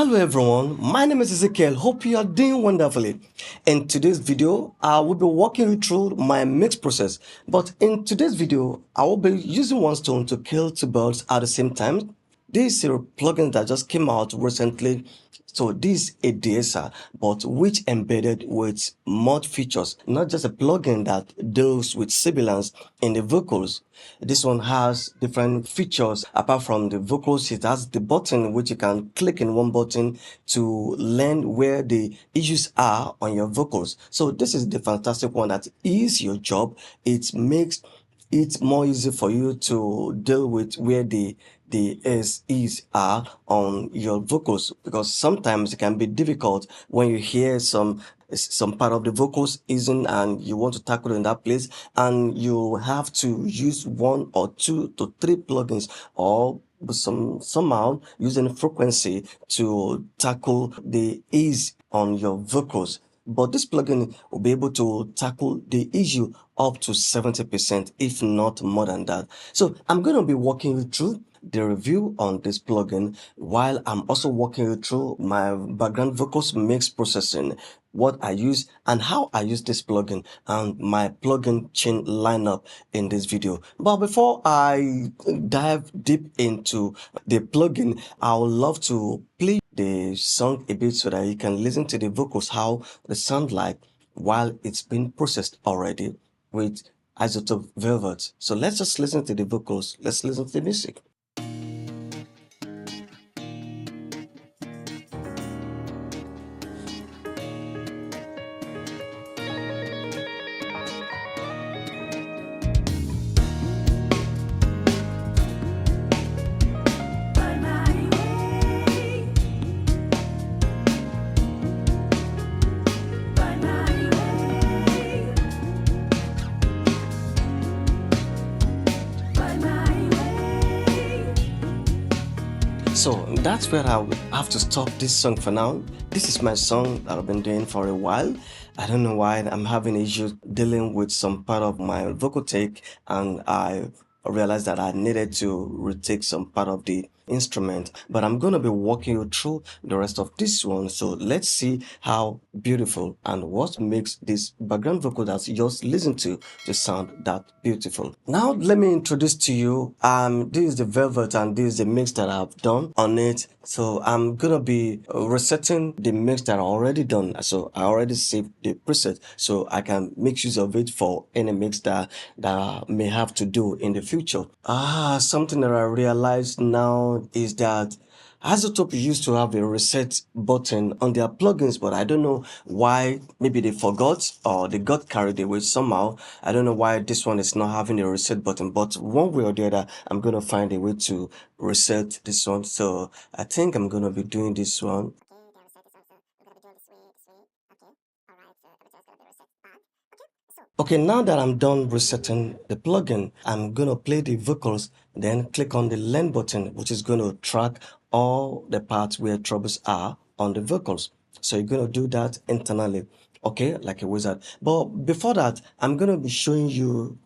Hello everyone, my name is Ezekiel. Hope you are doing wonderfully. In today's video, I will be walking you through my mix process. But in today's video, I will be using one stone to kill two birds at the same time. This is a plugin that just came out recently. So this is a De-Esser, but which embedded with mod features, not just a plugin that deals with sibilance in the vocals. This one has different features. Apart from the vocals, it has the button which you can click in one button to learn where the issues are on your vocals. So this is the fantastic one that is your job. It makes it's more easy for you to deal with where the SEs are on your vocals, because sometimes it can be difficult when you hear some part of the vocals isn't and you want to tackle in that place, and you have to use one or two to three plugins or somehow using frequency to tackle the ease on your vocals. But this plugin will be able to tackle the issue up to 70%, if not more than that. So I'm going to be walking you through the review on this plugin, while I'm also walking you through my background vocals mix processing, what I use and how I use this plugin, and my plugin chain lineup in this video. But before I dive deep into the plugin, I would love to play the song a bit so that you can listen to the vocals, how they sound like while it's been processed already with iZotope Velvet. So let's just listen to the vocals. Let's listen to the music. So that's where I have to stop this song for now. This is my song that I've been doing for a while. I don't know why I'm having issues dealing with some part of my vocal take, and I realized that I needed to retake some part of the instrument, but I'm going to be walking you through the rest of this one. So let's see how beautiful and what makes this background vocal that you just listen to sound that beautiful. Now let me introduce to you this is the Velvet and this is the mix that I've done on it. So I'm gonna be resetting the mix that I already done. So I already saved the preset so I can make use of it for any mix that I may have to do in the future. Something that I realized now is that iZotope used to have a reset button on their plugins, but I don't know why. Maybe they forgot or they got carried away somehow. I don't know why this one is not having a reset button, but one way or the other, I'm going to find a way to reset this one. So I think I'm going to be doing this one. Okay, now that I'm done resetting the plugin, I'm going to play the vocals, then click on the learn button, which is going to track all the parts where troubles are on the vocals. So you're going to do that internally, okay, like a wizard. But before that, I'm going to be showing you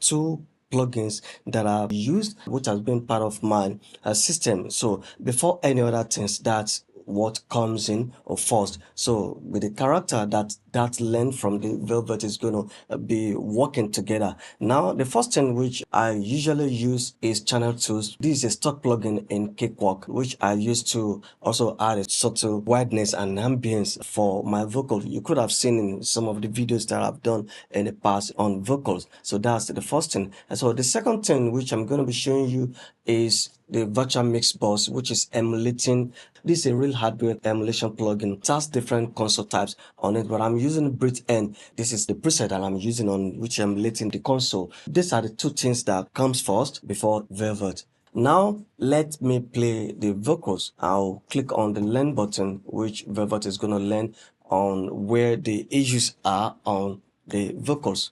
two plugins that I've used, which has been part of my system. So before any other things, that's what comes in first. So with the character that learn from the Velvet is going to be working together. Now the first thing which I usually use is channel tools. This is a stock plugin in Cakewalk, which I use to also add a subtle wideness and ambience for my vocal. You could have seen in some of the videos that I've done in the past on vocals. So that's the first thing. And so the second thing which I'm going to be showing you is the virtual mix bus, which is emulating. This is a real hardware emulation plugin. It has different console types on it, but I'm using Brit N. This is the preset that I'm using on which I'm emulating the console. These are the two things that comes first before Velvet. Now let me play the vocals. I'll click on the learn button, which Velvet is going to learn on where the issues are on the vocals.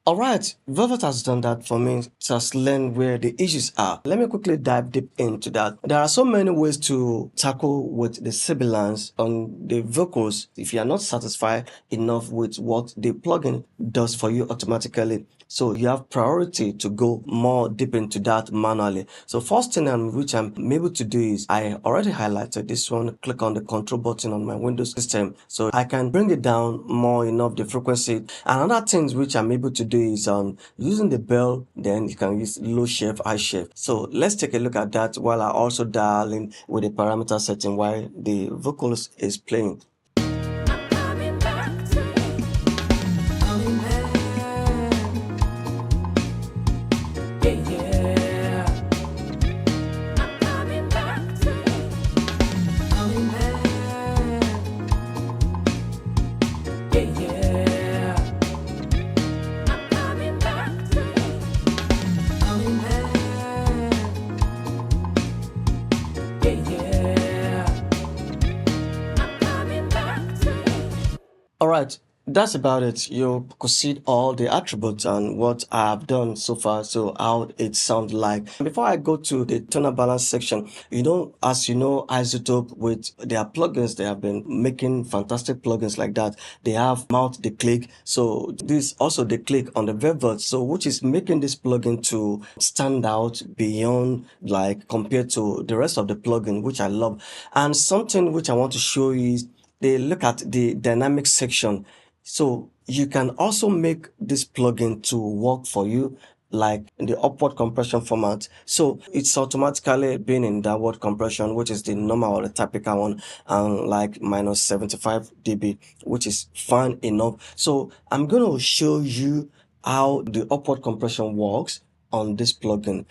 Alright, Velvet has done that for me. It has learned where the issues are. Let me quickly dive deep into that. There are so many ways to tackle with the sibilance on the vocals if you are not satisfied enough with what the plugin does for you automatically. So you have priority to go more deep into that manually. So first thing which I'm able to do is I already highlighted this one, click on the control button on my Windows system. So I can bring it down more enough the frequency. Another things which I'm able to do is using the bell, then you can use low shift, high shift. So let's take a look at that while I also dial in with the parameter setting while the vocals is playing. Alright, that's about it. You could see all the attributes and what I have done so far, so how it sounds like. Before I go to the tonal balance section, as you know, iZotope with their plugins, they have been making fantastic plugins like that. They have mount the click, so this also the click on the Reverb, so which is making this plugin to stand out beyond like compared to the rest of the plugin, which I love. And something which I want to show you is they look at the dynamic section. So you can also make this plugin to work for you like in the upward compression format. So it's automatically being in downward compression, which is the normal or the typical one, and like minus 75 dB, which is fine enough. So I'm going to show you how the upward compression works on this plugin.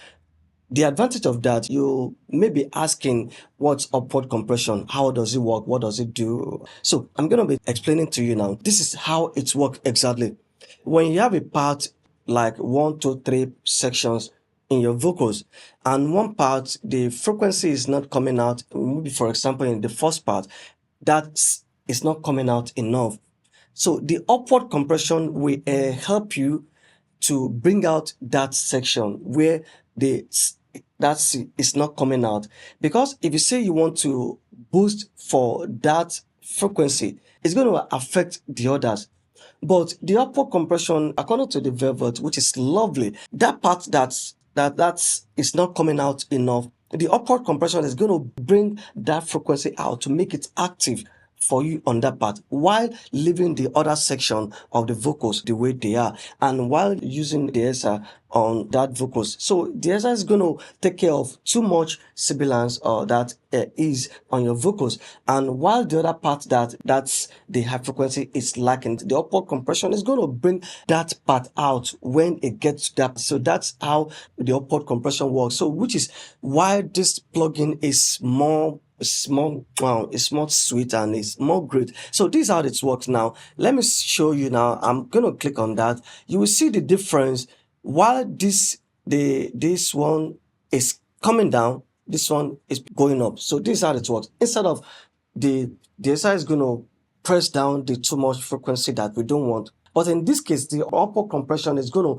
The advantage of that, you may be asking, what's upward compression? How does it work? What does it do? So I'm going to be explaining to you now. This is how it works exactly. When you have a part like 1, 2, 3 sections in your vocals, and one part, the frequency is not coming out, maybe for example, in the first part, that is not coming out enough. So the upward compression will help you to bring out that section where it's not coming out. Because if you say you want to boost for that frequency, it's going to affect the others. But the upward compression, according to the Velvet, which is lovely, that part that's is not coming out enough, the upward compression is going to bring that frequency out to make it active for you on that part, while leaving the other section of the vocals the way they are, and while using the De-Esser on that vocals. So the De-Esser is going to take care of too much sibilance or that is on your vocals, and while the other part that's the high frequency is lacking, the upward compression is going to bring that part out when it gets to that. So that's how the upward compression works. So which is why this plugin is more it's more sweet and it's more great. So this is how it works. Now let me show you. Now I'm gonna click on that. You will see the difference. While this one is coming down, this one is going up. So this is how it works. Instead of the SI is gonna press down the too much frequency that we don't want, but in this case the upward compression is gonna,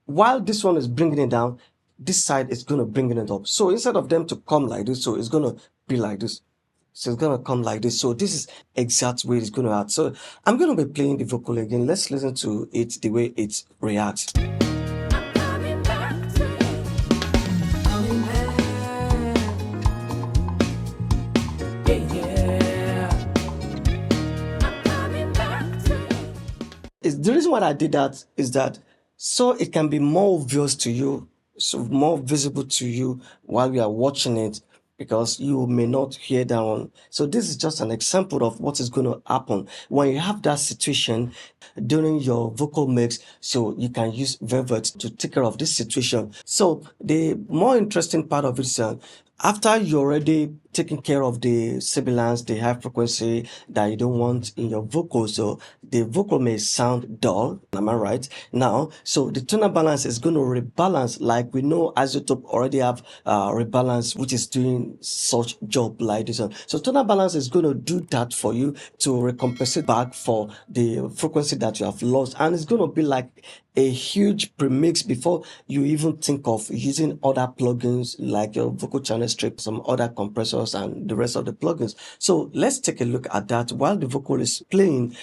while this one is bringing it down, this side is going to bring it up. So instead of them to come like this, so it's going to be like this. So it's going to come like this. So this is exact way it's going to act. So I'm going to be playing the vocal again. Let's listen to it the way it reacts. The reason why I did that is that so it can be more obvious to you, so more visible to you while you are watching it, because you may not hear that one. So this is just an example of what is going to happen when you have that situation during your vocal mix. So you can use Velvet to take care of this situation. So the more interesting part of it is after you already taking care of the sibilance, the high frequency that you don't want in your vocal. So the vocal may sound dull. Am I right? Now, so the tonal balance is going to rebalance, like we know iZotope already have rebalance, which is doing such job like this one. So tonal balance is going to do that for you to recompensate back for the frequency that you have lost, and it's going to be like a huge premix before you even think of using other plugins like your vocal channel strip, some other compressors, and the rest of the plugins. So let's take a look at that while the vocal is playing.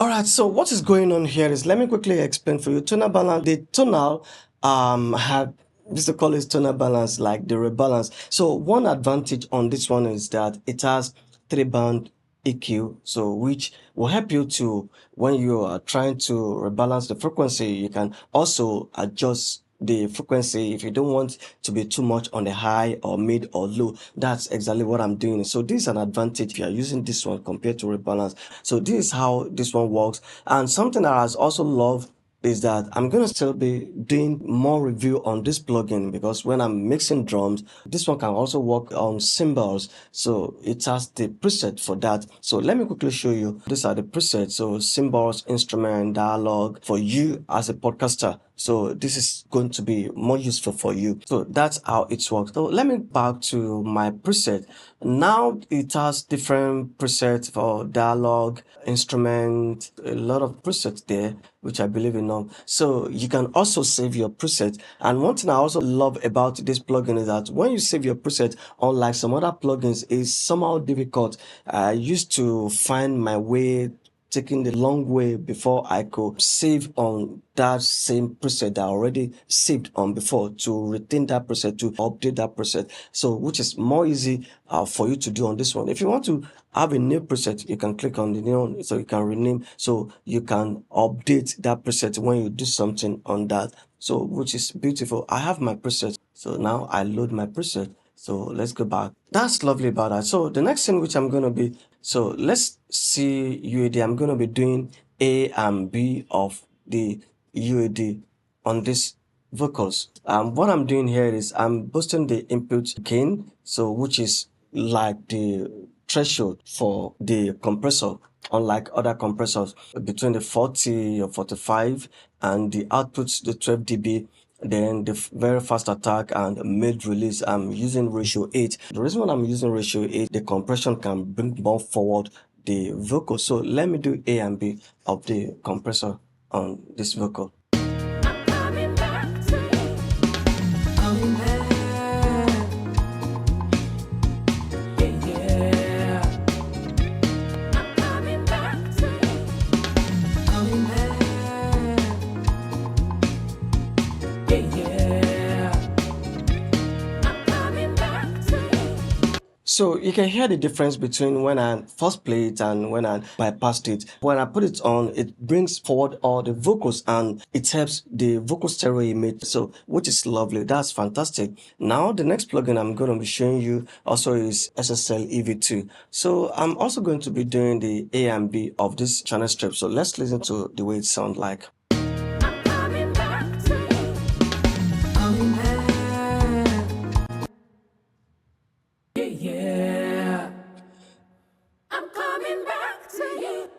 Alright, so what is going on here is, let me quickly explain for you. Tonal balance, the tonal had this to call it tonal balance, like the rebalance. So one advantage on this one is that it has 3-band EQ, so which will help you to, when you are trying to rebalance the frequency, you can also adjust the frequency if you don't want to be too much on the high or mid or low. That's exactly what I'm doing. So this is an advantage if you are using this one compared to rebalance. So this is how this one works. And something that I also love is that I'm going to still be doing more review on this plugin, because when I'm mixing drums, this one can also work on cymbals. So it has the preset for that. So let me quickly show you. These are the presets. So cymbals, instrument, dialogue for you as a podcaster. So this is going to be more useful for you. So that's how it works. So let me back to my preset. Now it has different presets for dialogue, instrument, a lot of presets there, which I believe in now. So you can also save your preset. And one thing I also love about this plugin is that when you save your preset, unlike some other plugins, is somehow difficult. I used to find my way taking the long way before I could save on that same preset that I already saved on before, to retain that preset, to update that preset. So which is more easy for you to do on this one. If you want to have a new preset, you can click on the new one, so you can rename, so you can update that preset when you do something on that. So which is beautiful. I have my preset, so now I load my preset. So let's go back. That's lovely about that. So the next thing which I'm going to be, so let's see UAD. I'm going to be doing A and B of the UAD on this vocals. What I'm doing here is I'm boosting the input gain, so which is like the threshold for the compressor, unlike other compressors, between the 40 or 45 and the output, the 12 dB. Then the very fast attack and mid release, I'm using ratio 8. The reason why I'm using ratio 8, the compression can bring more forward the vocal. So let me do A and B of the compressor on this vocal. So you can hear the difference between when I first play it and when I bypassed it. When I put it on, it brings forward all the vocals and it helps the vocal stereo image, so which is lovely. That's fantastic. Now the next plugin I'm going to be showing you also is SSL EV2. So I'm also going to be doing the A and B of this channel strip. So let's listen to the way it sounds like. Coming back, yeah, yeah. I'm coming back to you.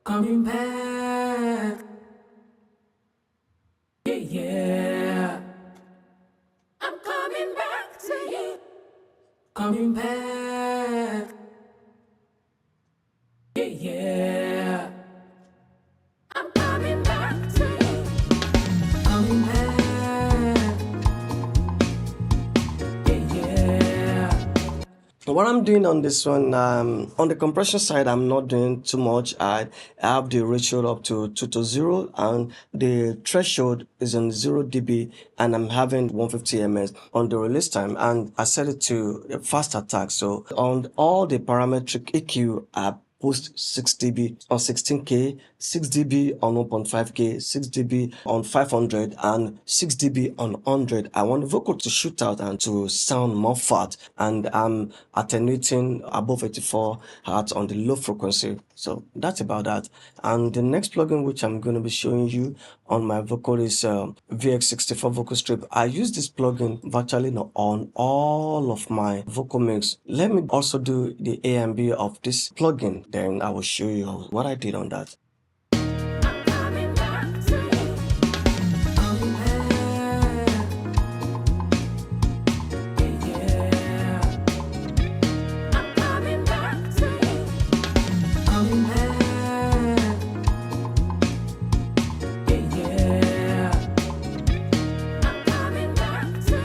Coming back, yeah, yeah. I'm coming back to you. Coming back, yeah, yeah. what I'm doing on this one, on the compression side, I'm not doing too much. I have the ratio up to 2 to 0, and the threshold is on 0 dB, and I'm having 150 ms on the release time, and I set it to a fast attack. So on all the parametric EQ, I post 6 dB on 16K, 6 dB on 1.5K, 6 dB on 500, and 6 dB on 100. I want the vocal to shoot out and to sound more fat, and I'm attenuating above 84 hertz on the low frequency. So that's about that. And the next plugin which I'm going to be showing you on my vocal is VX64 Vocal Strip. I use this plugin virtually on all of my vocal mix. Let me also do the A and B of this plugin, then I will show you what I did on that. I'm coming back to you. Yeah. I'm coming back to you. Yeah. I'm coming back to you.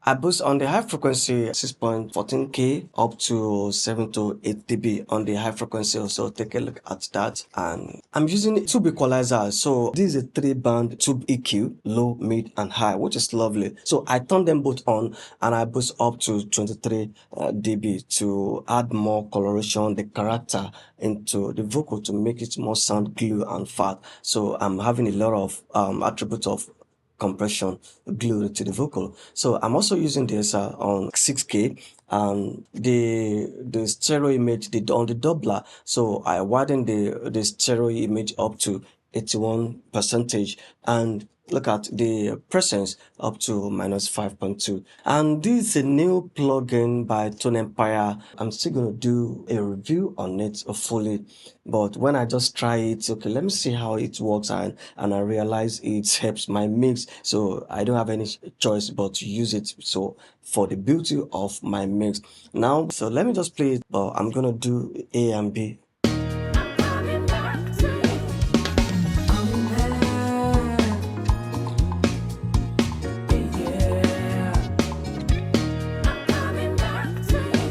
I boost on the high frequency 6.14K up to 7 to 8 dB on the high frequency. So take a look at that. And I'm using tube equalizer. So this is a 3-band tube EQ, low, mid, and high, which is lovely. So I turn them both on and I boost up to 23 dB to add more coloration, the character into the vocal to make it more sound glue and fat. So I'm having a lot of attributes of compression glued to the vocal. So I'm also using this on 6K, the stereo image on the doubler. So I widen the stereo image up to 81%, and look at the presence up to -5.2. And this is a new plugin by Tone Empire. I'm still going to do a review on it fully, but when I just try it, okay, let me see how it works, and I realize it helps my mix, so I don't have any choice but to use it, so for the beauty of my mix. Now, so let me just play it, but I'm gonna do A and B. I'm coming back to you. Yeah. I'm coming back to you. Yeah.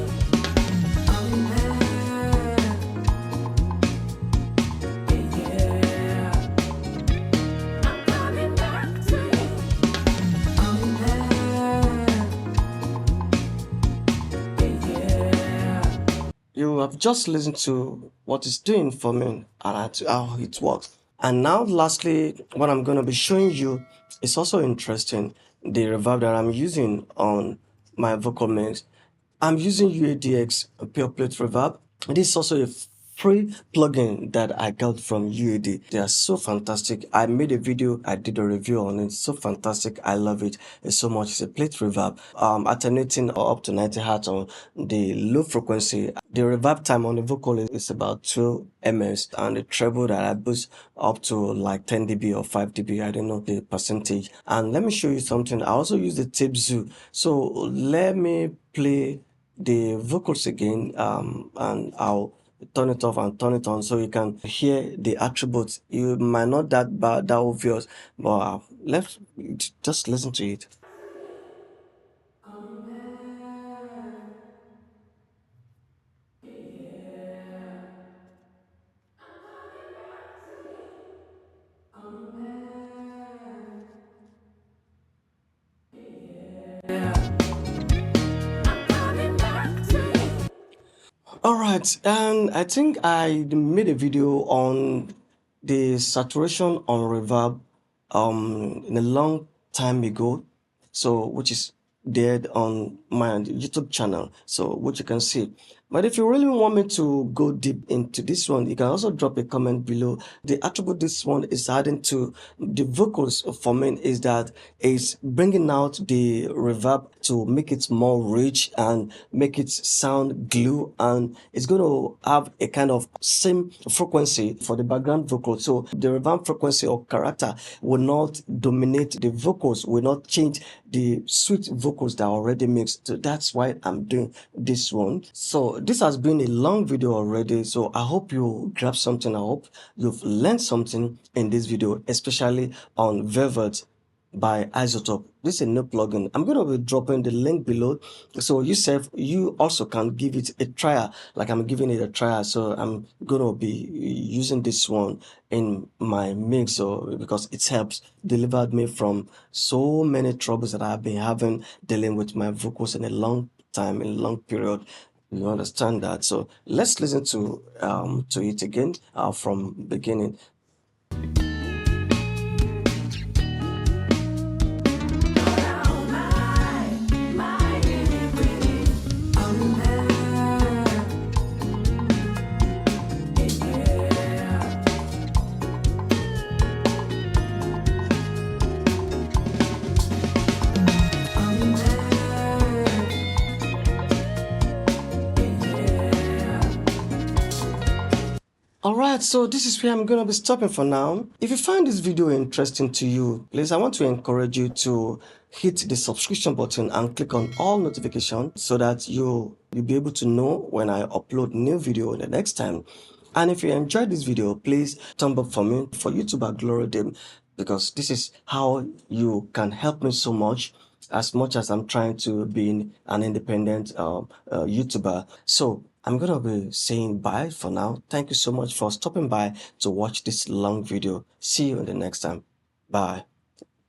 I'm coming back to you. Yeah. You have just listened to what it's doing for me and how it works. And now, lastly, what I'm going to be showing you is also interesting. The reverb that I'm using on my vocal mix. I'm using UADX Pure Plate Reverb. This is also a free plugin that I got from UAD. They are so fantastic. I made a video, I did a review on it. So fantastic. I love it. It's so much. It's a plate reverb. Alternating up to 90 hertz on the low frequency. The reverb time on the vocal is about 2 ms, and the treble that I boost up to like 10 dB or 5 dB. I don't know the percentage. And let me show you something. I also use the tape zoo. So let me play the vocals again, and I'll turn it off and turn it on so you can hear the attributes. You might not that obvious, but let's just listen to it. I'm coming back to you. All right, and I think I made a video on the saturation on reverb in a long time ago, so which is there on my YouTube channel, so which you can see. But if you really want me to go deep into this one, you can also drop a comment below. The attribute this one is adding to the vocals for me is that it's bringing out the reverb to make it more rich and make it sound glue, and it's going to have a kind of same frequency for the background vocal. So the reverb frequency or character will not dominate the vocals, will not change the sweet vocals that are already mixed. So that's why I'm doing this one. So this has been a long video already, so I hope you grab something. I hope you've learned something in this video, especially on Velvet. by iZotope. This is a new plugin. I'm going to be dropping the link below, so you also can give it a trial, like I'm giving it a trial. So I'm going to be using this one in my mix, so because it helps delivered me from so many troubles that I've been having dealing with my vocals in a long time, in a long period. You understand that? So let's listen to it again from beginning. Alright, so this is where I'm going to be stopping for now. If you find this video interesting to you, please, I want to encourage you to hit the subscription button and click on all notifications so that you'll be able to know when I upload new video the next time. And if you enjoyed this video, please thumb up for me for YouTube algorithm, because this is how you can help me so much as I'm trying to be an independent YouTuber. So I'm gonna be saying bye for now. Thank you so much for stopping by to watch this long video. See you in the next time. Bye.